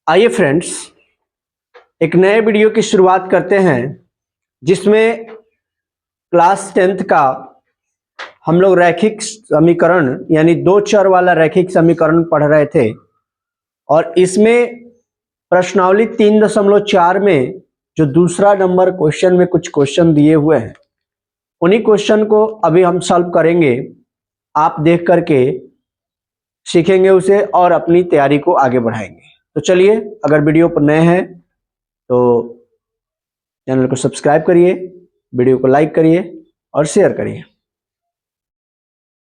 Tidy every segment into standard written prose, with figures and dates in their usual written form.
आइए फ्रेंड्स, एक नए वीडियो की शुरुआत करते हैं जिसमें क्लास 10th का हम लोग रैखिक समीकरण यानी दो चर वाला रैखिक समीकरण पढ़ रहे थे। और इसमें प्रश्नावली 3.4 में जो दूसरा नंबर क्वेश्चन में कुछ क्वेश्चन दिए हुए हैं, उन्हीं क्वेश्चन को अभी हम सॉल्व करेंगे। आप देख करके सीखेंगे उसे और अपनी तैयारी को आगे बढ़ाएंगे। तो चलिए, अगर वीडियो पर नए हैं तो चैनल को सब्सक्राइब करिए, वीडियो को लाइक करिए और शेयर करिए।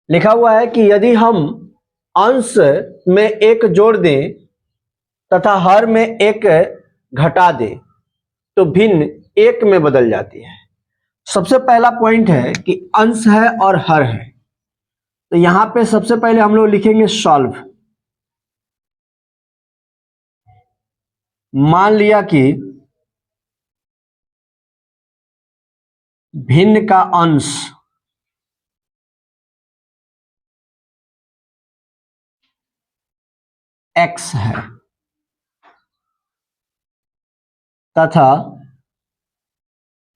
लिखा हुआ है कि यदि हम अंश में एक जोड़ दें तथा हर में एक घटा दें तो भिन्न एक में बदल जाती है। सबसे पहला पॉइंट है कि अंश है और हर है, तो यहां पे सबसे पहले हम लोग लिखेंगे सॉल्व। मान लिया कि भिन्न का अंश x है तथा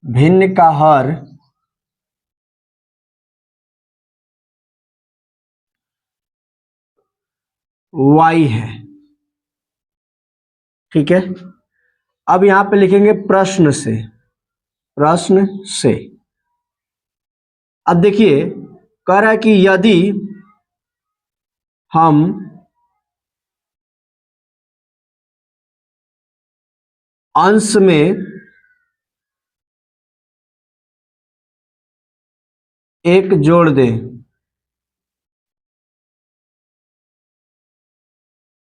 भिन्न का हर y है। ठीक है, अब यहां पे लिखेंगे प्रश्न से। अब देखिए, कह रहा है कि यदि हम अंश में एक जोड़ दें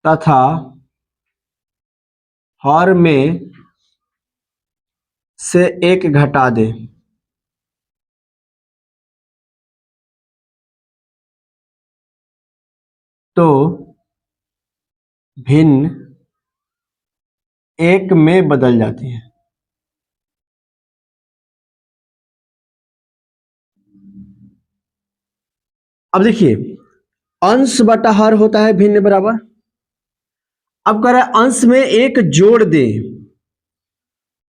तथा हर में से एक घटा दें तो भिन्न एक में बदल जाती है। अब देखिए, अंश बटा हर होता है भिन्न बराबर। अब कह रहा है अंश में एक जोड़ दें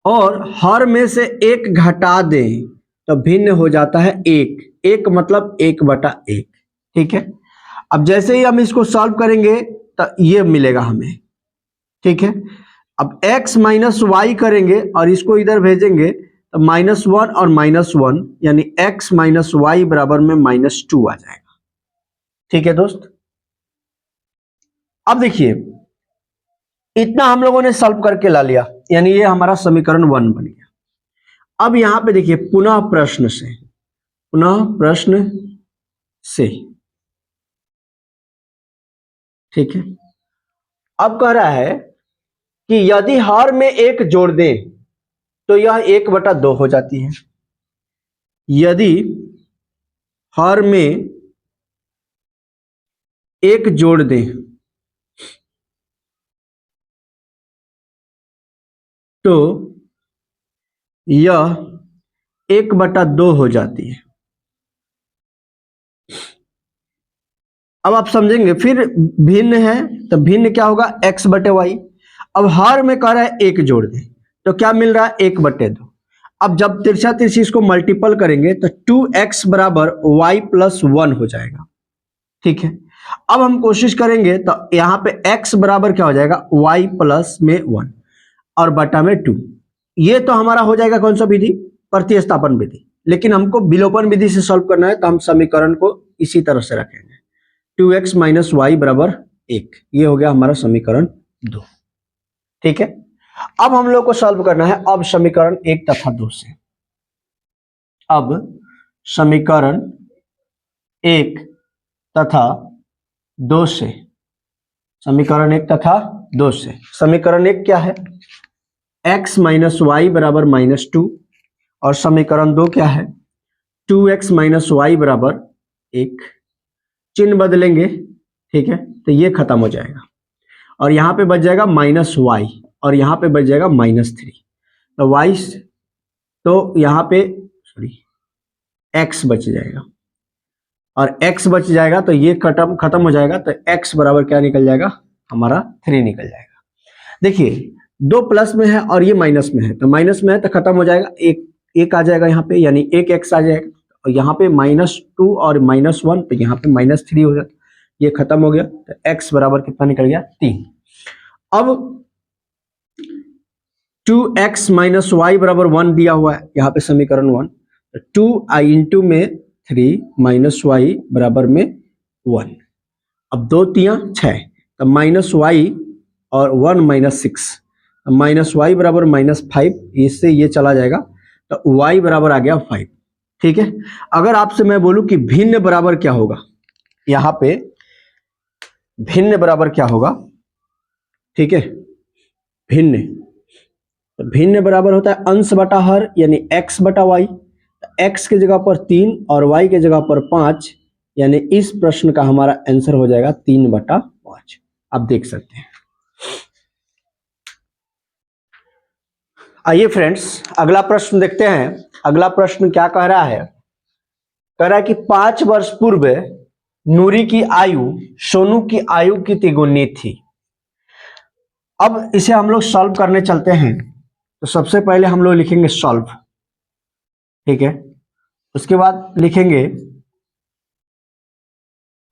और हर में से एक घटा दें तो भिन्न हो जाता है एक मतलब 1/1। ठीक है, अब जैसे ही हम इसको सॉल्व करेंगे तो ये मिलेगा हमें। ठीक है, अब x माइनस वाई करेंगे और इसको इधर भेजेंगे तो -1 और -1 यानी x माइनस वाई बराबर में -2 आ जाएगा। ठीक है दोस्त, अब देखिए इतना हम लोगों ने सॉल्व करके ला लिया, यानी ये हमारा समीकरण 1 बन गया। अब यहां पे देखिए पुनः प्रश्न से। ठीक है, अब कह रहा है कि यदि हर में एक जोड़ दें तो यह 1/2 हो जाती है। यदि हर में एक जोड़ दें तो यह 1/2 हो जाती है। अब आप समझेंगे, फिर भिन्न है तो भिन्न क्या होगा, x/y। अब हर में कह रहा है एक जोड़ दें तो क्या मिल रहा है, 1/2। अब जब तिरछा तिरछी इसको मल्टीपल करेंगे तो 2x बराबर y प्लस 1 हो जाएगा। ठीक है, अब हम कोशिश करेंगे तो यहां पे x बराबर क्या हो जाएगा, y प्लस में 1 और बटा में 2। ये तो हमारा हो जाएगा कौन सा विधि, प्रतिस्थापन विधि। लेकिन हमको विलोपन विधि से सॉल्व करना है तो हम समीकरण को इसी तरह से रखेंगे, 2x माइनस वाई बराबर 1। ये हो गया हमारा समीकरण 2। ठीक है, अब हम लोग को सॉल्व करना है अब समीकरण 1 तथा 2 से। अब समीकरण 1 तथा 2 से, समीकरण 1 तथा 2 से। समीकरण 1 क्या है, x माइनस वाई बराबर -2 और समीकरण 2 क्या है, 2x माइनस वाई बराबर 1। चिन्ह बदलेंगे, ठीक है, तो ये खत्म हो जाएगा और यहां पे बच जाएगा -y और यहां पे बच जाएगा -3। तो y तो यहां पे x बच जाएगा और x बच जाएगा तो ये खत्म हो जाएगा, तो x बराबर क्या निकल जाएगा, हमारा 3 निकल जाएगा। देखिए, दो प्लस में है और ये माइनस में है, तो माइनस में है तो खत्म हो जाएगा, एक आ जाएगा यहाँ पे, यानी एक एक्स आ जाएगा, और यहाँ पे -2 और -1, तो यहाँ पे -3 हो जाता, ये खत्म हो गया, तो x बराबर कितना निकल गया 3। अब 2x माइनस वाई बराबर 1 दिया हुआ है यहाँ पे समीकरण 1, तो 2i इंटू में 3 माइनस वाई बराबर में 1। अब 2 तियां 6, तो माइनस वाई और 1 -6, माइनस वाई बराबर -5, इससे ये चला जाएगा, तो y बराबर आ गया 5। ठीक है, अगर आपसे मैं बोलूं कि भिन्न बराबर क्या होगा, यहाँ पे भिन्न बराबर क्या होगा, ठीक है, भिन्न, तो भिन्न बराबर होता है अंश बटा हर, यानी x बटा वाई, x के जगह पर 3 और y के जगह पर 5, यानी इस प्रश्न का हमारा आंसर हो जाएगा 3/5। आप देख सकते हैं। आइए फ्रेंड्स, अगला प्रश्न देखते हैं। अगला प्रश्न क्या कह रहा है, कह रहा है कि 5 वर्ष पूर्व नूरी की आयु सोनू की आयु की तिगुनी थी। अब इसे हम लोग सॉल्व करने चलते हैं, तो सबसे पहले हम लोग लिखेंगे सॉल्व, ठीक है, उसके बाद लिखेंगे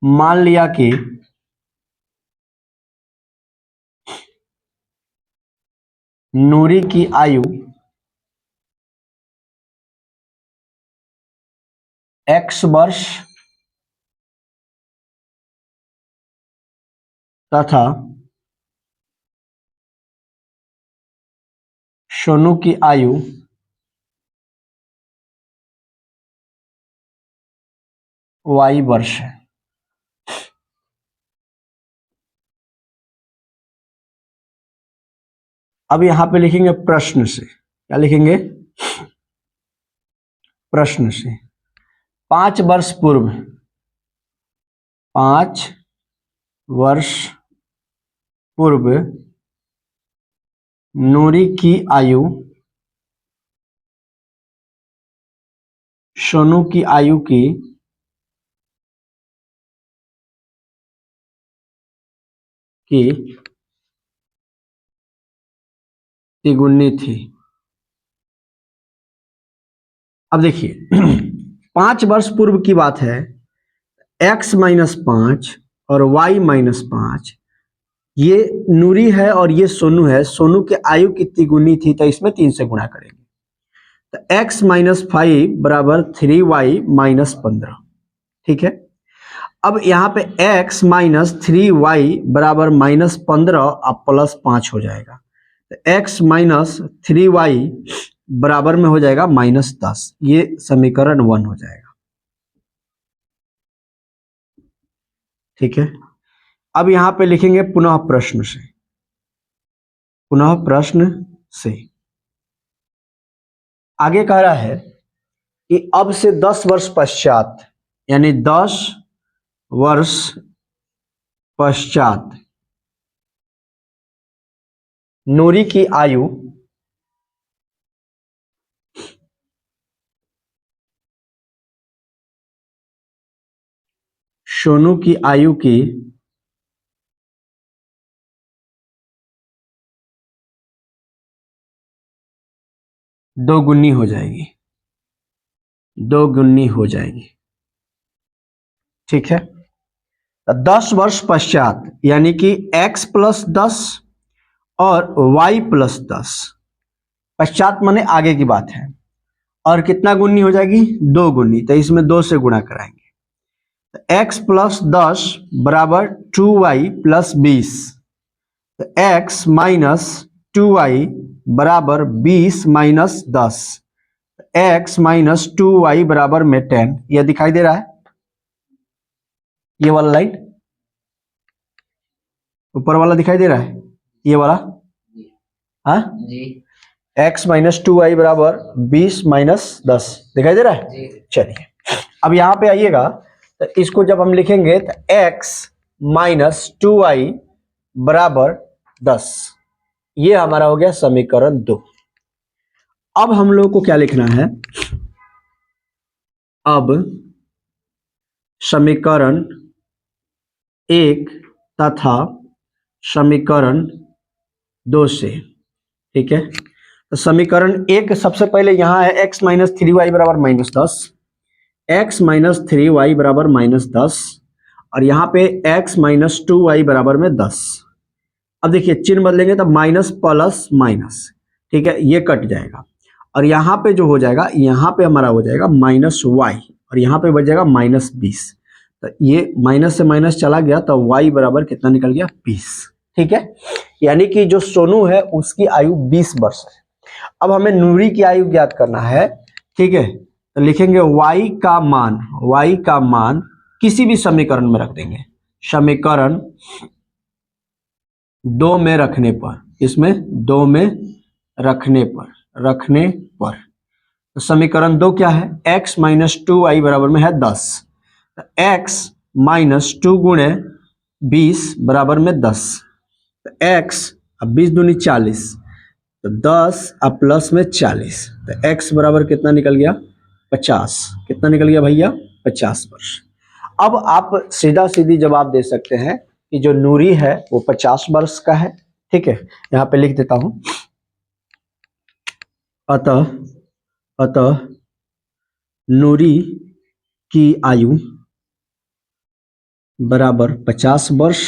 मान लिया कि नूरी की आयु x वर्ष तथा सोनू की आयु y वर्ष है। अब यहां पे लिखेंगे प्रश्न से, क्या लिखेंगे, प्रश्न से 5 वर्ष पूर्व, 5 वर्ष पूर्व नूरी की आयु सोनू की आयु की तिगुनी थी। अब देखिए 5 वर्ष पूर्व की बात है, x -5 और y -5, ये नूरी है और ये सोनू है, सोनू के आयु की तिगुनी थी, तो इसमें 3 से गुणा करेंगे, तो x -5 बराबर 3y -15। ठीक है, अब यहाँ पे x -3y बराबर -15 अब +5 हो जाएगा, तो x -3y बराबर में हो जाएगा -10, ये समीकरण 1 हो जाएगा। ठीक है, अब यहाँ पे लिखेंगे पुनः प्रश्न से, पुनः प्रश्न से आगे कह रहा है कि अब से 10 वर्ष पश्चात, यानी 10 वर्ष पश्चात नूरी की आयु सोनू की आयु की दोगुनी हो जाएगी, दोगुनी हो जाएगी। ठीक है, 10 वर्ष पश्चात यानी कि x + 10 और y + 10, पश्चात माने आगे की बात है, और कितना गुनी हो जाएगी, 2 गुनी, तो इसमें 2 से गुणा कराएंगे, तो x + 10 बराबर 2y + 20, तो x - 2y बराबर 20 - 10, x - 2y बराबर में 10। यह दिखाई दे रहा है, ये वाला लाइन ऊपर वाला दिखाई दे रहा है, ये वाला, हाँ जी, x - 2y बराबर 20 - 10 दिखाई दे रहा है। चलिए अब यहाँ पे आइएगा, तो इसको जब हम लिखेंगे तो x - 2y बराबर 10, ये हमारा हो गया समीकरण 2। अब हम लोग को क्या लिखना है, अब समीकरण 1 तथा समीकरण 2 से। ठीक है, तो समीकरण एक सबसे पहले यहाँ है x माइनस 3y बराबर -10, x माइनस 3y बराबर -10 और यहाँ पे x माइनस 2y बराबर में 10। अब देखिए चिन्ह बदलेंगे तब माइनस प्लस माइनस, ठीक है, ये कट जाएगा और यहाँ पे जो हो जाएगा, यहाँ पे हमारा हो जाएगा -y और यहाँ पे बच जाएगा -20। तो ये माइनस से माइनस चला गया तो y बराबर कितना निकल गया 20। ठीक है, यानी कि जो सोनू है उसकी आयु 20 वर्ष है। अब हमें नूरी की आयु ज्ञात करना है। ठीक है, तो लिखेंगे y का मान किसी भी समीकरण में रख देंगे, समीकरण 2 में रखने पर, इसमें 2 में रखने पर तो समीकरण 2 क्या है, x माइनस 2y बराबर में है 10, तो x माइनस 2 गुणे 20 बराबर में 10, तो x अब 20 दूनी 40, तो 10 अब प्लस में 40, तो x बराबर कितना निकल गया 50। कितना निकल गया भैया 50 वर्ष। अब आप सीधा सीधी जवाब दे सकते हैं कि जो नूरी है वो 50 वर्ष का है। ठीक है, यहाँ पे लिख देता हूं, अतः नूरी की आयु बराबर 50 वर्ष।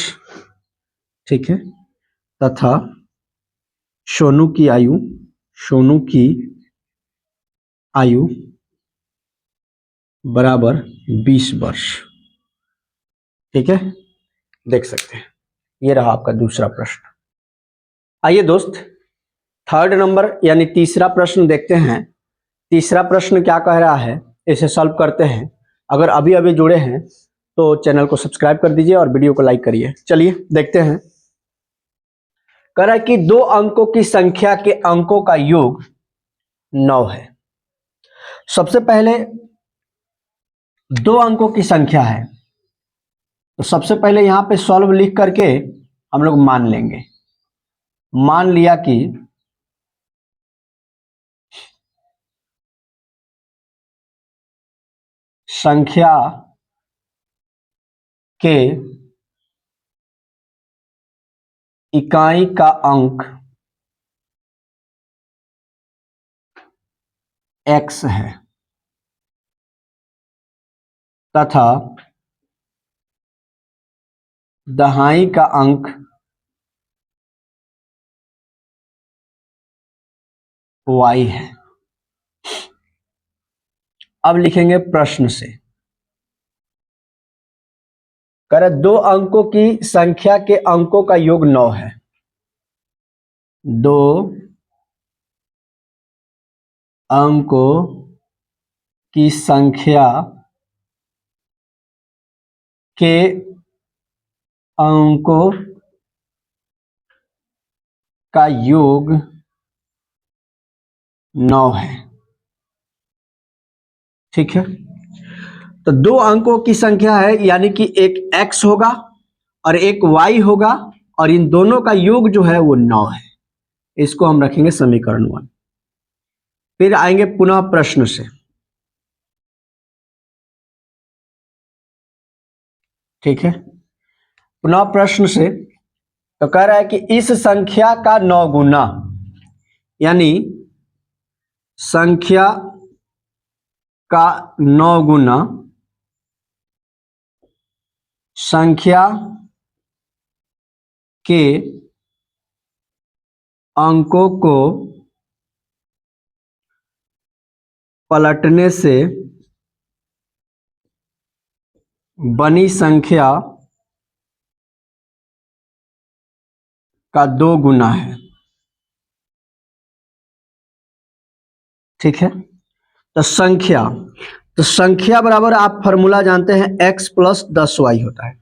ठीक है, तथा सोनू की आयु बराबर 20 वर्ष। ठीक है, देख सकते हैं, ये रहा आपका दूसरा प्रश्न। आइए दोस्त थर्ड नंबर यानी तीसरा प्रश्न देखते हैं। तीसरा प्रश्न क्या कह रहा है, इसे सॉल्व करते हैं। अगर अभी अभी जुड़े हैं तो चैनल को सब्सक्राइब कर दीजिए और वीडियो को लाइक करिए। चलिए देखते हैं। कह रहा है कि 2 अंकों की संख्या के अंकों का योग 9 है। सबसे पहले 2 अंकों की संख्या है तो सबसे पहले यहां पे सॉल्व लिख करके हम लोग मान लेंगे। मान लिया कि संख्या के इकाई का अंक x है तथा दहाई का अंक y है। अब लिखेंगे प्रश्न से। कह रहे 2 अंकों की संख्या के अंकों का योग 9 है। 2 अंकों की संख्या के अंकों का योग 9 है। ठीक है, तो 2 अंकों की संख्या है यानी कि एक x होगा और एक y होगा और इन दोनों का योग जो है वो 9 है। इसको हम रखेंगे समीकरण 1। फिर आएंगे पुनः प्रश्न से। ठीक है, पुनः प्रश्न से तो कह रहा है कि इस संख्या का 9 गुना, यानी संख्या का 9 गुना संख्या के अंकों को पलटने से बनी संख्या का 2 गुना है। ठीक है, तो संख्या बराबर आप फॉर्मूला जानते हैं x प्लस 10y होता है।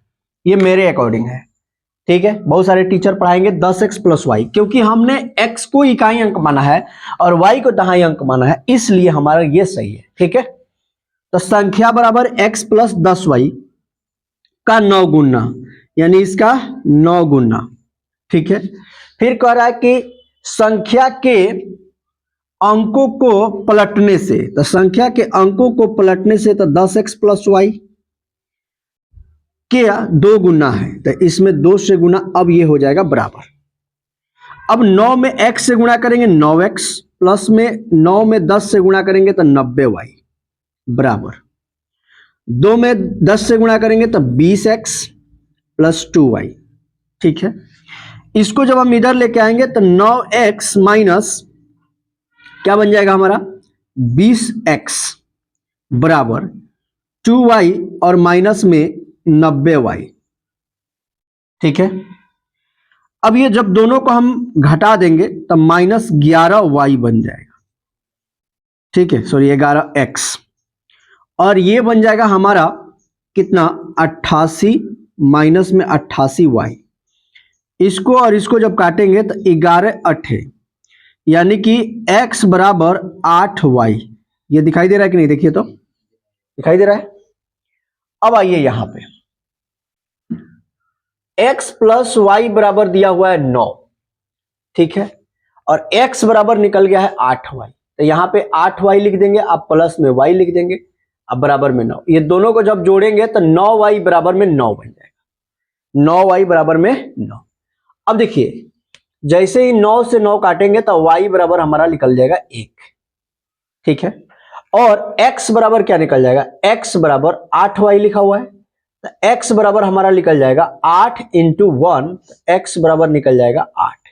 ये मेरे अकॉर्डिंग है। ठीक है, बहुत सारे टीचर पढ़ाएंगे 10x प्लस y, क्योंकि हमने x को इकाई अंक माना है और y को दहाई अंक माना है, इसलिए हमारा ये सही है। ठीक है, तो संख्या बराबर x प्लस 10y का 9 गुना, यानी इसका 9 गुना। ठीक है, फिर कह रहा है कि संख्या के अंकों को पलटने से, तो संख्या के अंकों को पलटने से तो 10x प्लस y के 2 गुना है, तो इसमें 2 से गुना, अब ये हो जाएगा बराबर। अब 9 में x से गुणा करेंगे 9x, प्लस में 9 में 10 से गुणा करेंगे तो 90y, बराबर 2 में 10 से गुणा करेंगे तो 20x प्लस 2y। ठीक है, इसको जब हम इधर लेके आएंगे तो 9x माइनस क्या बन जाएगा हमारा 20x बराबर 2y और माइनस में 90y। ठीक है, अब ये जब दोनों को हम घटा देंगे तब माइनस 11y बन जाएगा। ठीक है, सॉरी 11x, और ये बन जाएगा हमारा कितना 88 माइनस में 88y। इसको और इसको जब काटेंगे तो 11 8 यानी कि x बराबर 8y। ये दिखाई दे रहा है कि नहीं, देखिए तो दिखाई दे रहा है। अब आइए यहां पे x प्लस वाई बराबर दिया हुआ है 9, ठीक है, और x बराबर निकल गया है 8y, तो यहां पे 8y लिख देंगे, आप प्लस में y लिख देंगे, अब बराबर में 9। ये दोनों को जब जोड़ेंगे तो 9y बराबर में 9 बन जाएगा, 9y बराबर में 9। अब देखिए जैसे ही 9 से 9 काटेंगे तो y बराबर हमारा निकल जाएगा 1। ठीक है, और x बराबर क्या निकल जाएगा, x बराबर 8y लिखा हुआ है, तो x बराबर हमारा निकल जाएगा 8 इंटू 1, x बराबर निकल जाएगा 8।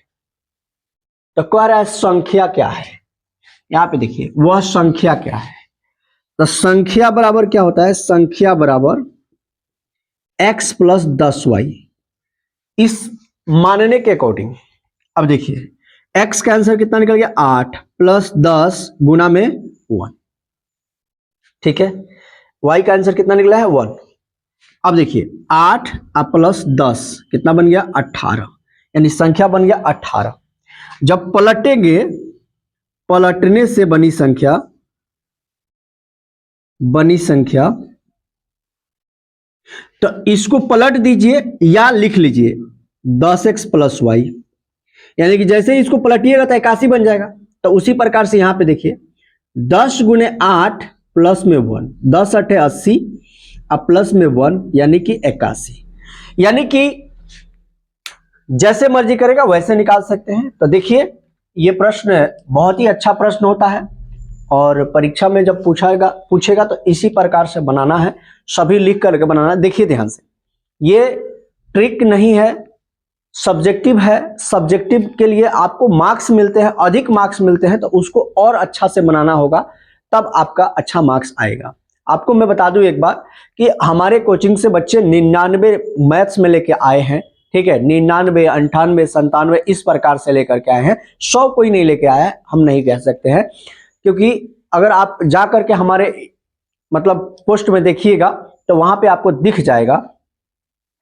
तो कह रहा है संख्या क्या है, यहां पे देखिए वह संख्या क्या है। तो संख्या बराबर क्या होता है, संख्या बराबर x प्लस 10y, इस मानने के अकॉर्डिंग। अब देखिए x का आंसर कितना निकल गया 8 प्लस 10 गुना में 1। ठीक है, y का आंसर कितना निकला है 1। अब देखिए 8 प्लस 10 कितना बन गया 18, यानी संख्या बन गया 18। जब पलटेंगे, पलटने से बनी संख्या, तो इसको पलट दीजिए या लिख लीजिए 10x प्लस वाई, यानी कि जैसे ही इसको पलटिएगा तो 81 बन जाएगा। तो उसी प्रकार से यहां पे देखिए 10 गुने 8 प्लस में 1, 10 8 80 अब प्लस में 1 यानी कि 81। यानी कि जैसे मर्जी करेगा वैसे निकाल सकते हैं। तो देखिए ये प्रश्न बहुत ही अच्छा प्रश्न होता है और परीक्षा में जब पूछेगा तो इसी प्रकार से बनाना है, सभी लिख करके बनाना है। देखिए ध्यान से, ये ट्रिक नहीं है, सब्जेक्टिव है। सब्जेक्टिव के लिए आपको मार्क्स मिलते हैं, अधिक मार्क्स मिलते हैं, तो उसको और अच्छा से बनाना होगा, तब आपका अच्छा मार्क्स आएगा। आपको मैं बता दूं एक बार कि हमारे कोचिंग से बच्चे 99 मैथ्स में लेके आए हैं। ठीक है, 99 98 97 इस प्रकार से लेकर के आए हैं, 100 कोई नहीं लेके आया है, हम नहीं कह सकते हैं, क्योंकि अगर आप जा करके हमारे मतलब पोस्ट में देखिएगा तो वहां पे आपको दिख जाएगा,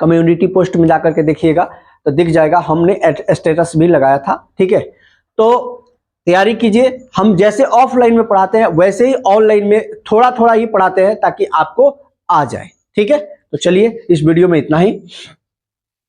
कम्युनिटी पोस्ट में जाकर के देखिएगा तो दिख जाएगा, हमने स्टेटस भी लगाया था। ठीक है, तो तैयारी कीजिए। हम जैसे ऑफलाइन में पढ़ाते हैं वैसे ही ऑनलाइन में थोड़ा थोड़ा ही पढ़ाते हैं ताकि आपको आ जाए। ठीक है, तो चलिए इस वीडियो में इतना ही।